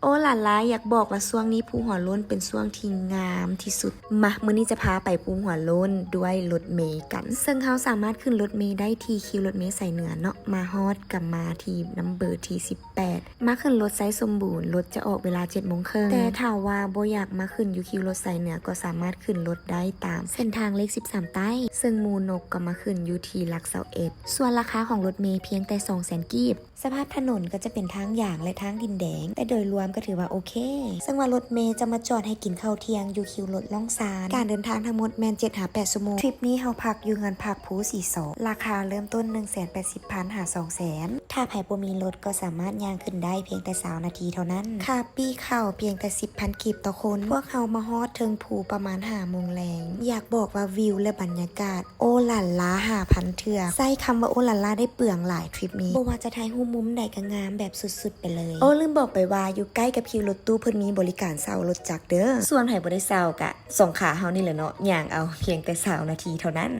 โอ้หลานล้าอยากบอกว่าช่วงนี้ภูหัวโล้นเป็นช่วงที่งามที่สุดมามื้อนี้จะพาไปภูหัวโล้นด้วยรถเมล์กันซึ่งเขาสามารถขึ้นรถเมล์ได้ที่คิวรถเมล์สายเหนือเนาะมาฮอดกับมาที่นัมเบอร์ที่18มาขึ้นรถไซส์สมบูรณ์รถจะออกเวลา 7:30 แต่ถ้าว่าบ่อยากมาขึ้นอยู่คิวรถสายเหนือก็สามารถขึ้นรถได้ตามเส้นทางเลข13ใต้ซึ่งหมู่นกก็มาขึ้นอยู่ที่หลัก21ส่วนราคาของรถเมล์เพียงแต่ 200,000 กีบสภาพถนนก็จะเป็นทางหย่างและทางดินแดงแต่โดยรวมก็ถือว่าโอเคซึ่งว่ารถเมล์จะมาจอดให้กินข้าวเที่ยงอยู่คิวรถล่องซานการเดินทางทั้งหมดแมน7-8 ชั่วโมงทริปนี้เฮาพักอยู่เงินพักภูสีสอราคาเริ่มต้น 180,000 หา 200,000 ถ้าไผบ่มีรถก็สามารถย่างขึ้นได้เพียงแต่20นาทีเท่านั้นค่าปี้เข้าเพียงแต่ 10,000 กีบต่อคนพวกเฮามาฮอดเทิงภูประมาณ5 โมงแลงอยากบอกว่าวิวและบรรยากาศโอหลั่นล้า5,000 เทื่อใช้คำว่าโอหลั่นล้าได้เปลืองหลายทริปนี้บ่ว่าจะถ่ายรูปมุมใดก็งามแบบสุดๆไปเลยโอ้ลืมบอกไปว่าอยู่ใกล้กับคิวรถตู้เพิ่นมีบริการเซารถจักรเด้อส่วนไผบ่ได้เซากะส่งขาเฮานี่แหละเนาะย่างเอาเพียงแต่20นาทีเท่านั้น